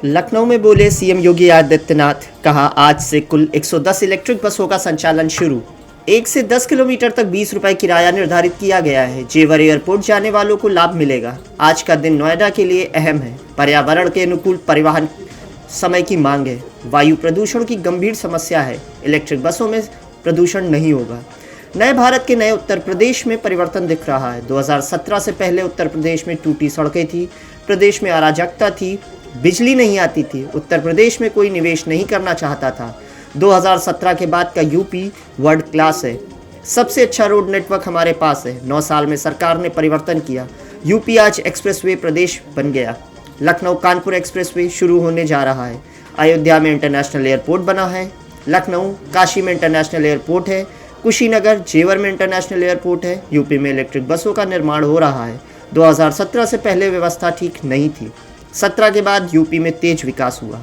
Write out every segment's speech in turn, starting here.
लखनऊ में बोले सीएम योगी आदित्यनाथ। कहा आज से कुल 110 इलेक्ट्रिक बसों का संचालन शुरू। 1 से 10 किलोमीटर तक 20 रुपए किराया निर्धारित किया गया है। जेवर एयरपोर्ट जाने वालों को लाभ मिलेगा। आज का दिन नोएडा के लिए अहम है। पर्यावरण के अनुकूल परिवहन समय की मांग है। वायु प्रदूषण की गंभीर समस्या है। इलेक्ट्रिक बसों में प्रदूषण नहीं होगा। नए भारत के नए उत्तर प्रदेश में परिवर्तन दिख रहा है। 2017 से पहले उत्तर प्रदेश में टूटी सड़कें थी, प्रदेश में अराजकता थी, बिजली नहीं आती थी, उत्तर प्रदेश में कोई निवेश नहीं करना चाहता था। 2017 के बाद का यूपी वर्ल्ड क्लास है। सबसे अच्छा रोड नेटवर्क हमारे पास है। 9 साल में सरकार ने परिवर्तन किया। यूपी आज एक्सप्रेसवे प्रदेश बन गया। लखनऊ कानपुर एक्सप्रेसवे शुरू होने जा रहा है। अयोध्या में इंटरनेशनल एयरपोर्ट बना है। लखनऊ काशी में इंटरनेशनल एयरपोर्ट है। कुशीनगर जेवर में इंटरनेशनल एयरपोर्ट है। यूपी में इलेक्ट्रिक बसों का निर्माण हो रहा है। 2017 से पहले व्यवस्था ठीक नहीं थी। 17 के बाद यूपी में तेज विकास हुआ।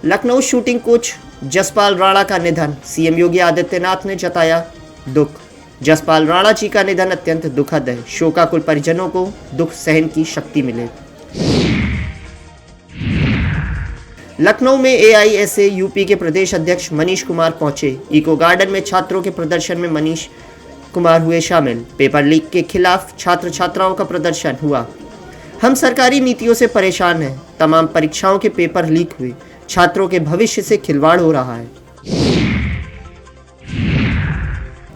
लखनऊ शूटिंग कोच जसपाल राणा का निधन। सीएम योगी आदित्यनाथ ने जताया दुख। जसपाल राणा जी का निधन अत्यंत दुखद है। शोकाकुल परिजनों को दुख सहन की शक्ति मिले। लखनऊ में एआईएसए यूपी के प्रदेश अध्यक्ष मनीष कुमार पहुंचे। इको गार्डन में छात्रों के प्रदर्शन में मनीष कुमार हुए शामिल। पेपर लीक के खिलाफ छात्र छात्राओं का प्रदर्शन हुआ। हम सरकारी नीतियों से परेशान हैं। तमाम परीक्षाओं के पेपर लीक हुए। छात्रों के भविष्य से खिलवाड़ हो रहा है।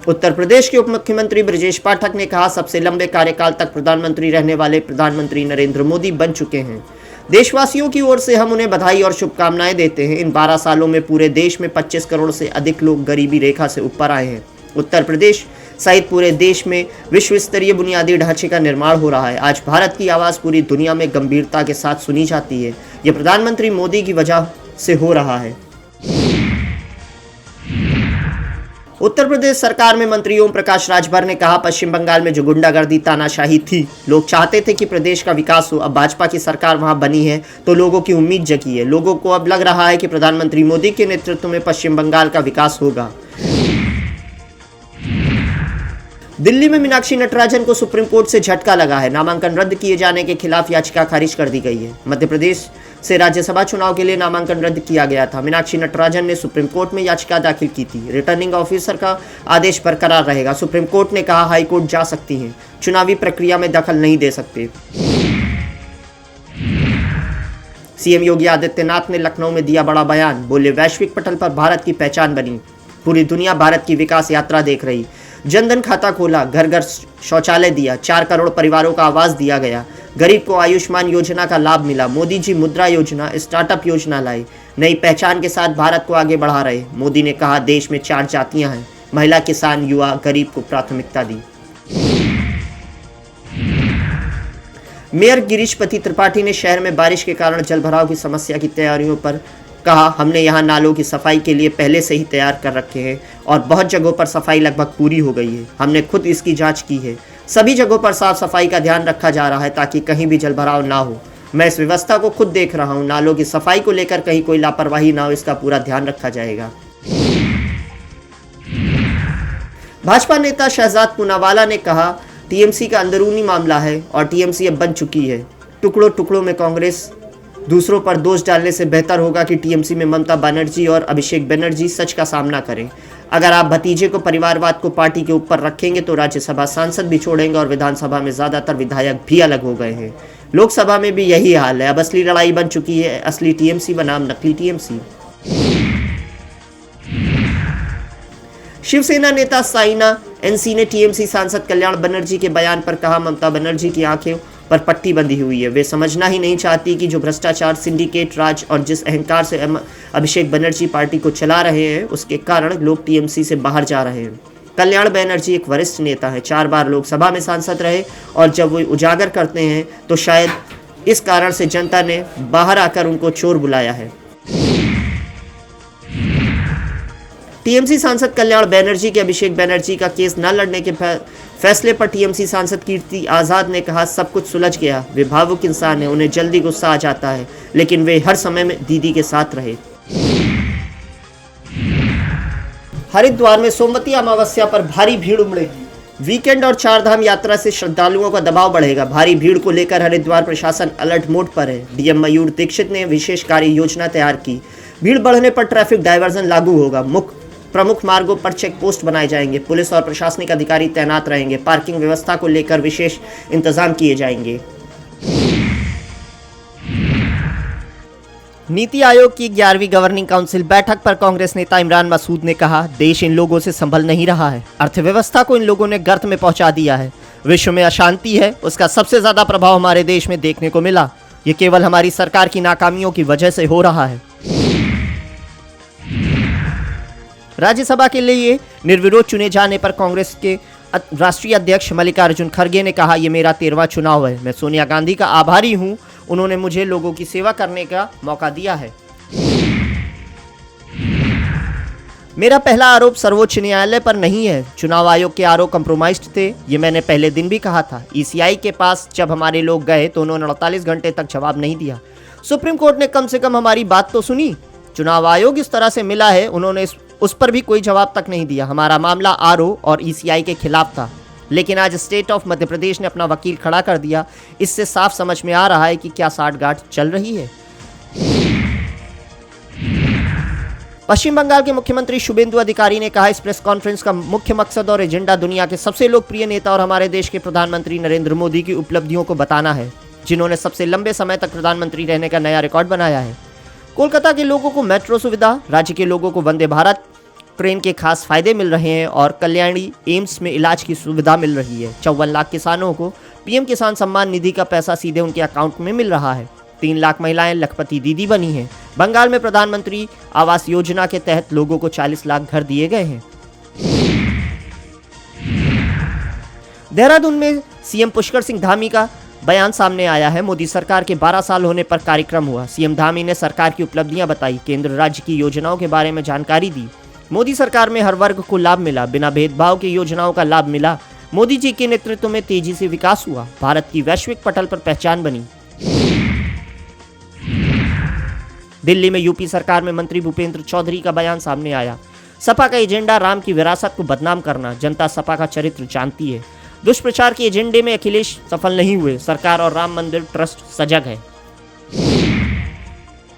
उत्तर प्रदेश के उप मुख्यमंत्री ब्रजेश पाठक ने कहा सबसे लंबे कार्यकाल तक प्रधानमंत्री रहने वाले प्रधानमंत्री नरेंद्र मोदी बन चुके हैं। देशवासियों की ओर से हम उन्हें बधाई और शुभकामनाएं देते हैं। इन 12 सालों में पूरे देश में 25 करोड़ से अधिक लोग गरीबी रेखा से ऊपर आए हैं। उत्तर प्रदेश सहित पूरे देश में विश्व स्तरीय बुनियादी ढांचे का निर्माण हो रहा है। आज भारत की आवाज़ पूरी दुनिया में गंभीरता के साथ सुनी जाती है। यह प्रधानमंत्री मोदी की वजह से हो रहा है। उत्तर प्रदेश सरकार में मंत्री ओम प्रकाश राजभर ने कहा पश्चिम बंगाल में जो गुंडागर्दी तानाशाही थी, लोग चाहते थे कि प्रदेश का विकास हो। अब भाजपा की सरकार वहां बनी है तो लोगों की उम्मीद जगी है। लोगों को अब लग रहा है कि प्रधानमंत्री मोदी के नेतृत्व में पश्चिम बंगाल का विकास होगा। दिल्ली में मीनाक्षी नटराजन को सुप्रीम कोर्ट से झटका लगा है। नामांकन रद्द किए जाने के खिलाफ याचिका खारिज कर दी गई है। मध्य प्रदेश से राज्यसभा चुनाव के लिए नामांकन रद्द किया गया था। मीनाक्षी नटराजन ने सुप्रीम कोर्ट में याचिका दाखिल की थी। रिटर्निंग ऑफिसर का आदेश बरकरार रहेगा। सुप्रीम कोर्ट ने कहा हाई कोर्ट जा सकती हैं, चुनावी प्रक्रिया में दखल नहीं दे सकते। सीएम योगी आदित्यनाथ ने लखनऊ में दिया बड़ा बयान। बोले वैश्विक पटल पर भारत की पहचान बनी। पूरी दुनिया भारत की विकास यात्रा देख रही। जनधन खाता खोला, घर घर शौचालय दिया, 4 करोड़ परिवारों का आवास दिया गया। गरीब को आयुष्मान योजना का लाभ मिला। मोदी जी मुद्रा योजना, स्टार्टअप योजना लाई। नई पहचान के साथ भारत को आगे बढ़ा रहे। मोदी ने कहा देश में 4 जातियां हैं। महिला, किसान, युवा, गरीब को प्राथमिकता दी। मेयर गिरीशपति त्रिपाठी ने शहर में बारिश के कारण जलभराव की समस्या की तैयारियों पर कहा हमने यहाँ नालों की सफाई के लिए पहले से ही तैयार कर रखे हैं और बहुत जगहों पर सफाई लगभग पूरी हो गई है। हमने खुद इसकी जांच की है। सभी जगहों पर साफ सफाई का ध्यान रखा जा रहा है ताकि कहीं भी जलभराव ना हो। मैं इस व्यवस्था को खुद देख रहा हूँ। नालों की सफाई को लेकर कहीं कोई लापरवाही ना हो, इसका पूरा ध्यान रखा जाएगा। भाजपा नेता शहजाद पूनावाला ने कहा टीएमसी का अंदरूनी मामला है और टीएमसी अब बन चुकी है। टुकड़ों टुकड़ों में कांग्रेस। दूसरों पर दोष डालने से बेहतर होगा कि टीएमसी में ममता बनर्जी और अभिषेक बनर्जी सच का सामना करें। अगर आप भतीजे को परिवारवाद को पार्टी के ऊपर रखेंगे तो राज्यसभा सांसद भी छोड़ेंगे और विधानसभा में ज़्यादातर विधायक भी अलग हो गए हैं। लोकसभा में भी यही हाल है। अब असली लड़ाई बन चुकी है। असली टीएमसी बनाम नकली टीएमसी। शिवसेना नेता साइना एनसी ने टीएमसी सांसद कल्याण बनर्जी के बयान पर कहा ममता बनर्जी की आंखें पर पट्टी बंधी हुई है। वे समझना ही नहीं चाहती कि जो भ्रष्टाचार, सिंडिकेट राज और जिस अहंकार से अभिषेक बनर्जी पार्टी को चला रहे हैं उसके कारण लोग टीएमसी से बाहर जा रहे हैं। कल्याण बनर्जी एक वरिष्ठ नेता है। 4 बार लोकसभा में सांसद रहे और जब वो उजागर करते हैं तो शायद इस कारण से जनता ने बाहर आकर उनको चोर बुलाया है। टीएमसी सांसद कल्याण बनर्जी के अभिषेक बनर्जी का केस न लड़ने के फैसले पर टीएमसी सांसद कीर्ति आजाद ने कहा सब कुछ सुलझ गया। वे भावुक इंसान हैं, उन्हें जल्दी गुस्सा आ जाता है, लेकिन वे हर समय में दीदी के साथ रहे। हरिद्वार में सोमवती अमावस्या पर भारी भीड़ उमड़ेगी। वीकेंड और चारधाम यात्रा से श्रद्धालुओं का दबाव बढ़ेगा। भारी भीड़ को लेकर हरिद्वार प्रशासन अलर्ट मोड पर है। डीएम मयूर दीक्षित ने विशेष कार्य योजना तैयार की। भीड़ बढ़ने पर ट्रैफिक डायवर्जन लागू होगा। प्रमुख मार्गों पर चेक पोस्ट बनाए जाएंगे। पुलिस और प्रशासनिक अधिकारी तैनात रहेंगे। पार्किंग व्यवस्था को लेकर विशेष इंतजाम किए जाएंगे। नीति आयोग की 11वीं गवर्निंग काउंसिल बैठक पर कांग्रेस नेता इमरान मसूद ने कहा, देश इन लोगों से संभल नहीं रहा है। अर्थव्यवस्था को इन लोगों ने गर्त में पहुंचा दिया है। विश्व में अशांति है, उसका सबसे ज्यादा प्रभाव हमारे देश में देखने को मिला। ये केवल हमारी सरकार की नाकामियों की वजह से हो रहा है। राज्यसभा के लिए निर्विरोध चुने जाने पर कांग्रेस के राष्ट्रीय अध्यक्ष मल्लिकार्जुन खड़गे ने कहा, यह मेरा 13वां चुनाव है। मैं सोनिया गांधी का आभारी हूं, उन्होंने मुझे लोगों की सेवा करने का मौका दिया है। मेरा पहला आरोप सर्वोच्च न्यायालय पर नहीं है। चुनाव आयोग के आरोप कंप्रोमाइज्ड थे, ये मैंने पहले दिन भी कहा था। ईसीआई के पास जब हमारे लोग गए तो उन्होंने 48 घंटे तक जवाब नहीं दिया। सुप्रीम कोर्ट ने कम से कम हमारी बात तो सुनी। चुनाव आयोग इस तरह से मिला है, उन्होंने उस पर भी कोई जवाब तक नहीं दिया। हमारा मामला आरओ और ईसीआई के खिलाफ था, लेकिन आज स्टेट ऑफ मध्य प्रदेश ने अपना वकील खड़ा कर दिया। इससे साफ समझ में आ रहा है कि क्या साठगांठ चल रही है। पश्चिम बंगाल के मुख्यमंत्री शुभेंदु अधिकारी ने कहा, इस प्रेस कॉन्फ्रेंस का मुख्य मकसद और एजेंडा दुनिया के सबसे लोकप्रिय नेता और हमारे देश के प्रधानमंत्री नरेंद्र मोदी की उपलब्धियों को बताना है, जिन्होंने सबसे लंबे समय तक प्रधानमंत्री रहने का नया रिकॉर्ड बनाया है। कोलकाता के लोगों को मेट्रो सुविधा, राज्य के लोगों को वंदे भारत ट्रेन के खास फायदे मिल रहे हैं और कल्याणी एम्स में इलाज की सुविधा मिल रही है। 54 लाख किसानों को पीएम किसान सम्मान निधि का पैसा सीधे उनके अकाउंट में मिल रहा है। 3 लाख महिलाएं लखपति दीदी बनी हैं। बंगाल में प्रधानमंत्री आवास योजना के तहत लोगों को 40 लाख घर दिए गए हैं। देहरादून में सीएम पुष्कर सिंह धामी का बयान सामने आया है। मोदी सरकार के 12 साल होने पर कार्यक्रम हुआ। सीएम धामी ने सरकार की उपलब्धियां बताई, केंद्र राज्य की योजनाओं के बारे में जानकारी दी। मोदी सरकार में हर वर्ग को लाभ मिला, बिना भेदभाव के योजनाओं का लाभ मिला। मोदी जी के नेतृत्व में तेजी से विकास हुआ, भारत की वैश्विक पटल पर पहचान बनी। दिल्ली में यूपी सरकार में मंत्री भूपेंद्र चौधरी का बयान सामने आया। सपा का एजेंडा राम की विरासत को बदनाम करना, जनता सपा का चरित्र जानती है। दुष्प्रचार के एजेंडे में अखिलेश सफल नहीं हुए, सरकार और राम मंदिर ट्रस्ट सजग है।